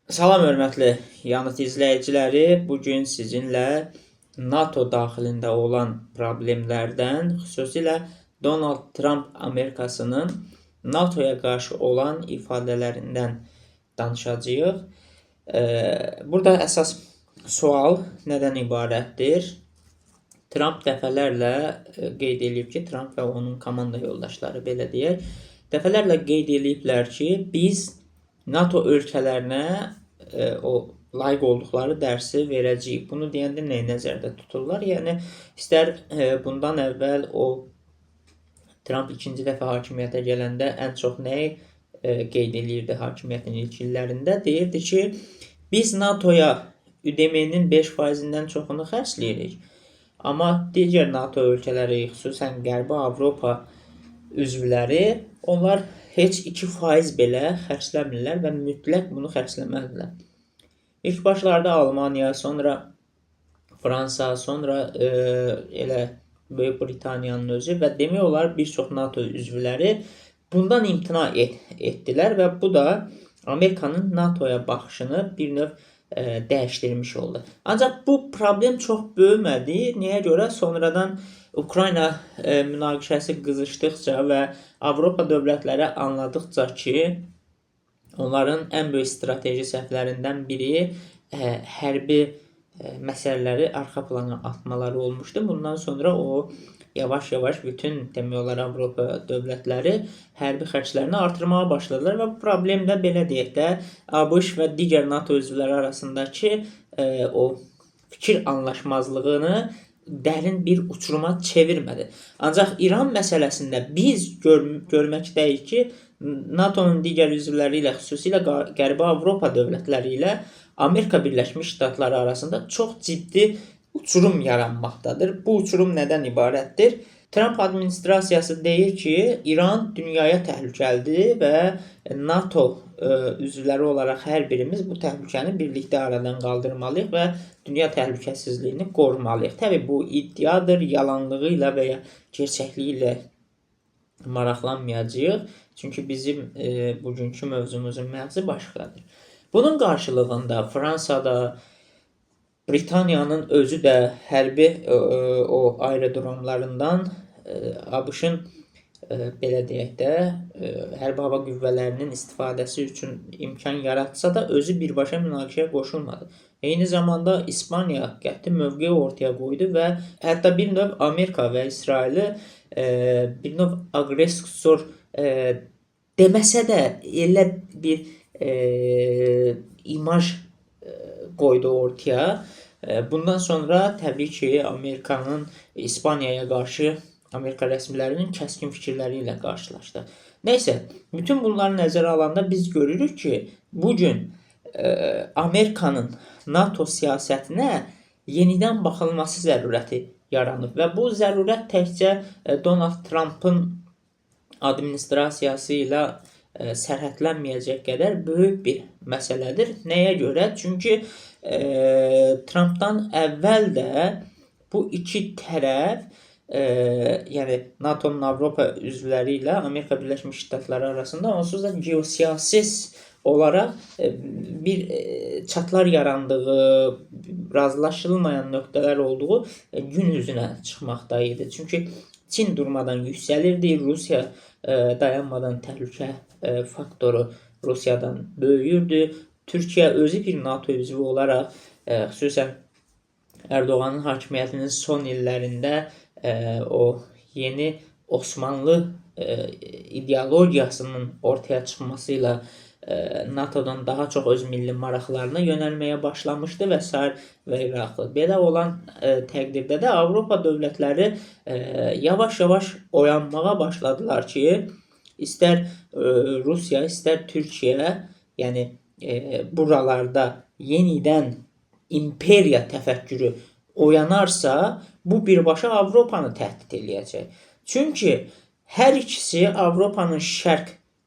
Salam hörmətli Yanıt izləyiciləri. Bugün sizinlə NATO daxilində olan problemlərdən, xüsusilə Donald Trump Amerikasının NATOya qarşı olan ifadələrindən danışacağıq. Burada əsas sual nədən ibarətdir? Trump dəfələrlə qeyd edib ki, Trump və onun komanda yoldaşları belə deyək, dəfələrlə qeyd ediblər ki, biz NATO ölkələrinə o layiq olduqları dərsi verəcəyik. Bunu deyəndə nəyi nəzərdə tuturlar? Yəni, istər bundan əvvəl o Trump ikinci dəfə hakimiyyətə gələndə ən çox nəyi qeyd edirdi hakimiyyətin ilk illərində? Deyirdi ki, biz NATOya ÜDM-nin 5%-dən çoxunu xərcləyirik. Amma digər NATO ölkələri, xüsusən Qərbi Avropa üzvləri, onlar heç 2% belə xərcləmirlər və mütləq bunu xərcləməlidirlər. İlk başlarda Almaniya, sonra Fransa, sonra elə Böyük Britaniyanın özü və demək olar bir çox NATO üzvləri bundan imtina etdilər və bu da Amerikanın NATOya baxışını bir növ dəyişdirmiş oldu. Ancaq bu problem çox böyümədi. Nəyə görə? Sonradan Ukrayna münaqişəsi qızışdıqca və Avropa dövlətləri anladıqca ki, onların ən böyük strateji səhvlərindən biri hərbi məsələləri arxa plana atmaları olmuşdu. Bundan sonra o yavaş-yavaş bütün demək olar Avropa dövlətləri hərbi xərclərini artırmağa başladılar və bu problem də belə deyək də ABŞ və digər NATO üzvləri arasındakı o fikir anlaşmazlığını dərin bir uçuruma çevirmədi. Ancaq İran məsələsində biz görməkdəyik ki, NATO'nun digər üzvləri ilə, xüsusilə Qərbi Avropa dövlətləri ilə Amerika Birləşmiş Ştatları arasında çox ciddi uçurum yaranmaqdadır. Bu uçurum nədən ibarətdir? Trump administrasiyası deyir ki, İran dünyaya təhlükəlidir və NATO üzvləri olaraq hər birimiz bu təhlükəni birlikdə aradan qaldırmalıyıq və dünya təhlükəsizliyini qorumalıyıq. Təbii bu iddiadır, yalanlığı ilə və ya gerçəkliyi ilə maraqlanmayacağıq. Çünki bizim bugünkü mövzumuzun məğzi başqadır. Bunun qarşılığında Fransada, Britaniyanın özü də hərbi o aerodromlarından ABŞ-ın belə deyək də hərbi hava qüvvələrinin istifadəsi üçün imkan yaratsa da özü birbaşa münaqişəyə qoşulmadı. Eyni zamanda İspaniya qəti mövqe ortaya qoydu və hətta bir növ Amerika və İsraili bir növ aqressor deməsə də elə bir imaj qoydu ortaya. Bundan sonra təbii ki, Amerikanın İspaniyaya qarşı Amerika rəsmilərinin kəskin fikirləri ilə qarşılaşdı. Nəysə, bütün bunları nəzərə alanda biz görürük ki, bugün Amerikanın NATO siyasətinə yenidən baxılması zərurəti yaranıb və bu zərurət təkcə Donald Trump'ın administrasiyası ilə sərhədlənməyəcək qədər böyük bir məsələdir. Nəyə görə? Çünki Trump'dan əvvəl də bu iki tərəf, yəni NATO'nun Avropa üzvləri ilə Amerika Birləşmiş Ştatları arasında onsuz da geosiyasi olaraq bir çatlar yarandığı, razılaşılmayan nöqtələr olduğu gün üzünə çıxmaqda idi. Çünki Çin durmadan yüksəlirdi, Rusiya dayanmadan təhlükə faktoru Rusiyadan böyüyürdü. Türkiyə özü bir NATO üzvü olaraq, xüsusən Erdoğanın hakimiyyətinin son illərində o yeni Osmanlı ideologiyasının ortaya çıxmasıyla NATO'dan daha çox öz milli maraqlarına yönəlməyə başlamışdı və s. və ilaxır. Belə olan təqdirdə də Avropa dövlətləri yavaş-yavaş oyanmağa başladılar ki, istər Rusiya, istər Türkiyə, yəni buralarda yenidən imperiya təfəkkürü oyanarsa, bu birbaşa Avropanı təhdid eləyəcək. Çünki hər ikisi Avropanın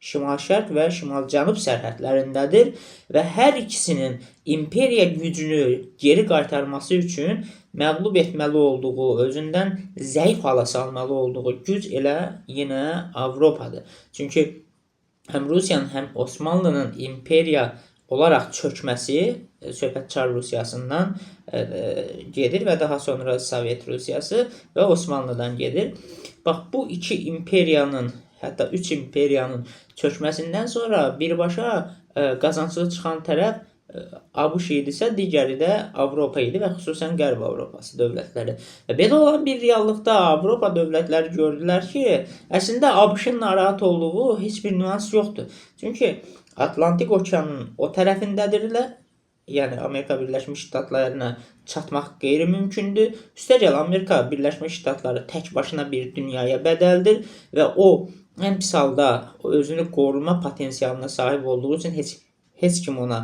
şimal-şərq və şimal-cənub sərhədlərindədir və hər ikisinin imperiya gücünü geri qaytarması üçün məğlub etməli olduğu, özündən zəif hala salmalı olduğu güc elə yenə Avropadır. Çünki həm Rusiyanın, həm Osmanlının imperiya olaraq çökməsi söhbət Çar Rusiyasından gedir və daha sonra Sovet Rusiyası və Osmanlıdan gedir. Bax, bu iki imperiyanın, hətta üç imperiyanın çökməsindən sonra birbaşa qazanclı çıxan tərəf ABŞ idisə, digəri də Avropa idi və xüsusən Qərb Avropası dövlətləri. Belə olan bir reallıqda Avropa dövlətləri gördülər ki, əslində ABŞ-ın narahat olduğu heç bir nüans yoxdur. Çünki Atlantik okeanın o tərəfindədirlər. Yəni Amerika Birləşmiş Ştatlarına çatmaq qeyri-mümkündür. Üstəgəl Amerika Birləşmiş Ştatları tək başına bir dünyaya bədəldir və o ən pis halda özünü qoruma potensialına sahib olduğu üçün heç kim ona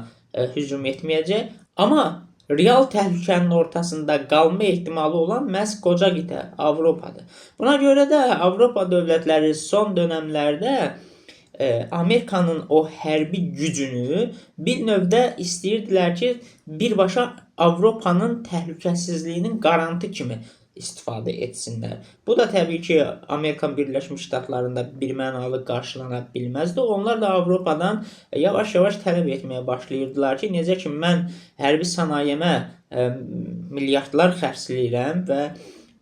hücum etməyəcək. Amma real təhlükənin ortasında qalma ehtimalı olan məhz qoca qitə Avropadır. Buna görə də Avropa dövlətləri son dönəmlərdə Amerikanın o hərbi gücünü bir növdə istəyirdilər ki, birbaşa Avropanın təhlükəsizliyinin qarantı kimi istifadə etsinlər. Bu da təbii ki, Amerika Birləşmiş Ştatlarında birmənalı qarşılana bilməzdi. Onlar da Avropadan yavaş-yavaş tələb etməyə başlayırdılar ki, necə ki, mən hərbi sənayemə milyardlar xərcləyirəm və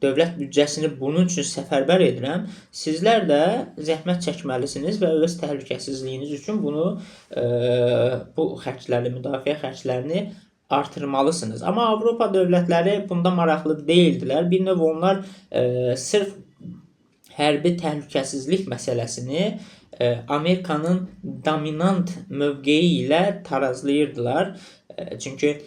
dövlət büdcəsini bunun üçün səfərbər edirəm, sizlər də zəhmət çəkməlisiniz və öz təhlükəsizliyiniz üçün bunu bu xərcləri, müdafiə xərclərini artırmalısınız. Amma Avropa dövlətləri bunda maraqlı deyildilər. Bir növ onlar sırf hərbi təhlükəsizlik məsələsini Amerikanın dominant mövqeyi ilə tarazlayırdılar. Çünki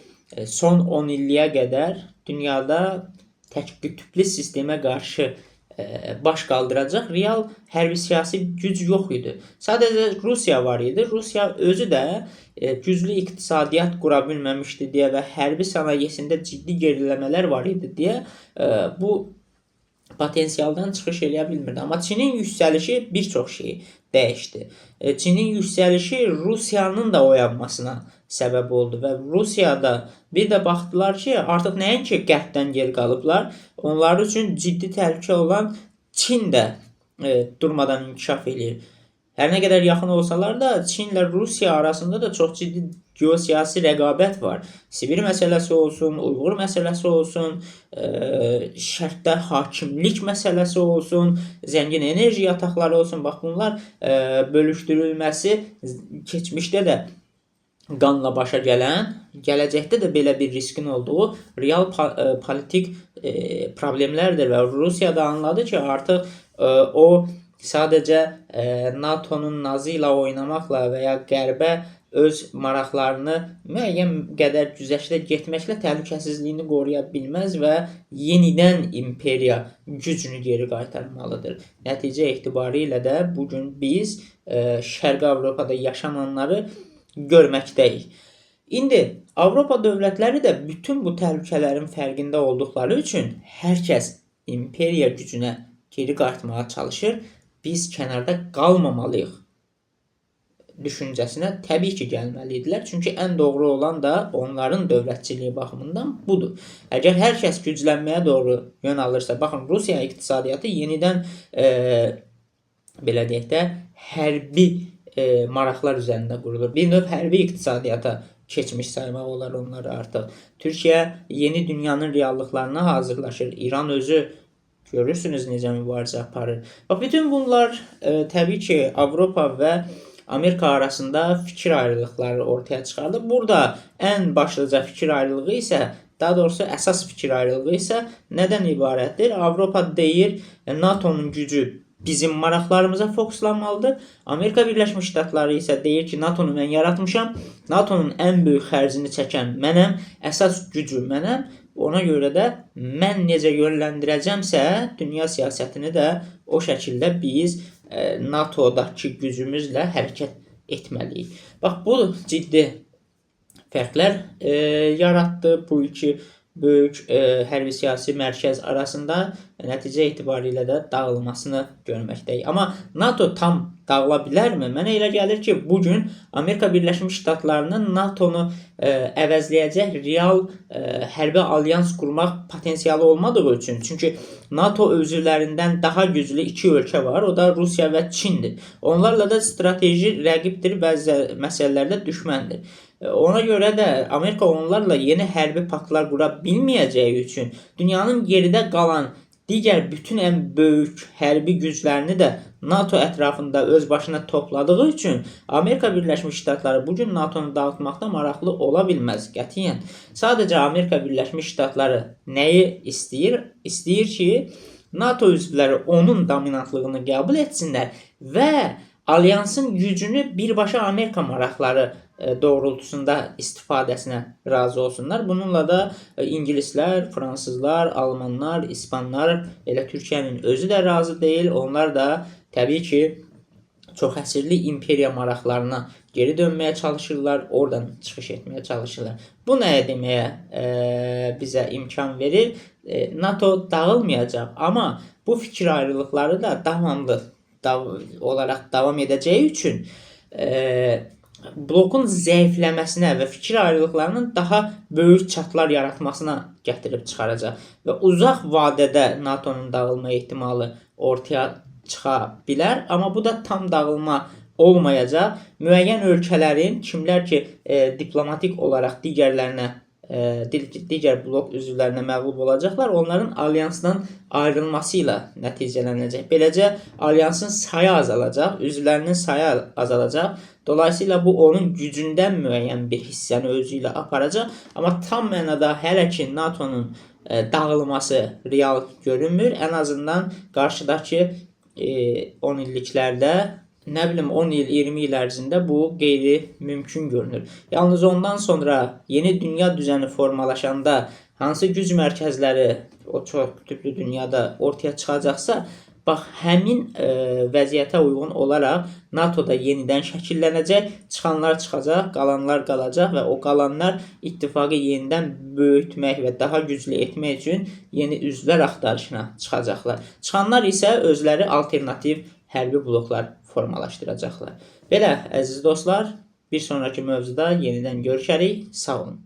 son 10 illiyə qədər dünyada tək qütblü sistemə qarşı baş qaldıracaq real hərbi siyasi güc yox idi. Sadəcə Rusiya var idi. Rusiya özü də güclü iqtisadiyyat qura bilməmişdi deyə və hərbi sənayesində ciddi geriləmələr var idi deyə bu potensialdan çıxış eləyə bilmirdi. Amma Çinin yüksəlişi bir çox şeyi dəyişdi. Çinin yüksəlişi Rusiyanın da oyanmasına səbəb oldu və Rusiyada bir də baxdılar ki, artıq nəinki qərbdən geri qalıblar, onlar üçün ciddi təhlükə olan Çin də durmadan inkişaf edir. Hər nə qədər yaxın olsalar da Çin ilə Rusiya arasında da çox ciddi geosiyasi rəqabət var. Sibir məsələsi olsun, Uyğur məsələsi olsun, şərqdə hakimlik məsələsi olsun, zəngin enerji yataqları olsun. Bax, bunlar bölüşdürülməsi keçmişdə də qanla başa gələn, gələcəkdə də belə bir riskin olduğu real politik problemlərdir və Rusiya da anladı ki, artıq o sadəcə NATO'nun nazı ilə oynamaqla və ya qərbə öz maraqlarını müəyyən qədər güzəştə getməklə təhlükəsizliyini qoruya bilməz və yenidən imperiya gücünü geri qaytarmalıdır. Nəticə etibarilə də bugün biz Şərqi Avropada yaşananları görməkdəyik. İndi Avropa dövlətləri də bütün bu təhlükələrin fərqində olduqları üçün hər kəs imperiya gücünə geri qayıtmağa çalışır. Biz kənarda qalmamalıyıq düşüncəsinə təbii ki, gəlməlidirlər. Çünki ən doğru olan da onların dövlətçiliyi baxımından budur. Əgər hər kəs güclənməyə doğru yön alırsa, baxın, Rusiya iqtisadiyyatı yenidən belə deyək də hərbi maraqlar üzərində qurulur. Bir növ hərbi iqtisadiyyata keçmiş saymaq olar onları artıq. Türkiyə yeni dünyanın reallıqlarına hazırlaşır. İran özü görürsünüz necə mübarizə aparır. Bax, bütün bunlar təbii ki, Avropa və Amerika arasında fikir ayrılıqları ortaya çıxardı. Burada ən başlıca fikir ayrılığı isə, daha doğrusu əsas fikir ayrılığı isə nədən ibarətdir? Avropa deyir, NATO'nun gücü bizim maraqlarımıza fokuslanmalıdır. Amerika Birləşmiş Ştatları isə deyir ki, NATO'nu mən yaratmışam. NATO'nun ən böyük xərcini çəkən mənəm, əsas gücü mənəm. Ona görə də mən necə yönləndirəcəmsə, dünya siyasətini də o şəkildə biz NATO'dakı gücümüzlə hərəkət etməliyik. Bax, bu ciddi fərqlər yaratdı bu iki böyük hərbi siyasi mərkəz arasında, nəticə etibarilə də dağılmasını görməkdəyik. Amma NATO tam dağıla bilərmi? Mənə elə gəlir ki, bugün Amerika Birləşmiş Ştatlarının NATO'nu əvəzləyəcək real hərbi alyans qurmaq potensialı olmadığı üçün. Çünki NATO özlərindən daha güclü iki ölkə var, o da Rusiya və Çindir. Onlarla da strateji rəqibdir, bəzi məsələlərdə düşməndir. Ona görə də Amerika onlarla yeni hərbi paktlar qura bilməyəcəyi üçün dünyanın geridə qalan digər bütün ən böyük hərbi güclərini də NATO ətrafında öz başına topladığı üçün Amerika Birləşmiş Ştatları bu gün NATO'nu dağıtmaqda maraqlı ola bilməz qətiyyən. Sadəcə Amerika Birləşmiş Ştatları nəyi istəyir? İstəyir ki, NATO üzvləri onun dominantlığını qəbul etsinlər və alyansın gücünü birbaşa Amerika maraqları doğrultusunda istifadəsinə razı olsunlar. Bununla da İngilislər, Fransızlar, Almanlar, İspanlar, elə Türkiyənin özü də razı deyil. Onlar da təbii ki, çox əsirli imperiya maraqlarına geri dönməyə çalışırlar, oradan çıxış etməyə çalışırlar. Bu nəyə deməyə bizə imkan verir? NATO dağılmayacaq, amma bu fikir ayrılıqları da davamlı olaraq davam edəcəyi üçün blokun zəifləməsinə və fikir ayrılıqlarının daha böyük çatlar yaratmasına gətirib çıxaracaq və uzaq vadədə NATO'nun dağılma ehtimalı ortaya çıxa bilər, amma bu da tam dağılma olmayacaq. Müəyyən ölkələrin, kimlər ki diplomatik olaraq digər blok üzvlərinə məğlub olacaqlar, onların alyansdan ayrılması ilə nəticələnəcək. Beləcə alyansın sayı azalacaq, üzvlərinin sayı azalacaq. Dolayısıyla bu onun gücündən müəyyən bir hissəni özü ilə aparacaq. Amma tam mənada hələ ki NATO'nun dağılması real görünmür. Ən azından qarşıdakı 10 illiklərdə, nə bilim 10 il, 20 il ərzində bu qeyri-mümkün görünür. Yalnız ondan sonra yeni dünya düzəni formalaşanda hansı güc mərkəzləri o çox qütblü dünyada ortaya çıxacaqsa, bax həmin vəziyyətə uyğun olaraq NATO'da yenidən şəkillənəcək, çıxanlar çıxacaq, qalanlar qalacaq və o qalanlar ittifaqı yenidən böyütmək və daha güclü etmək üçün yeni üzvlər axtarışına çıxacaqlar. Çıxanlar isə özləri alternativ hərbi bloklar formalaşdıracaqlar. Belə, əziz dostlar, bir sonraki mövzuda yenidən görüşərik. Sağ olun.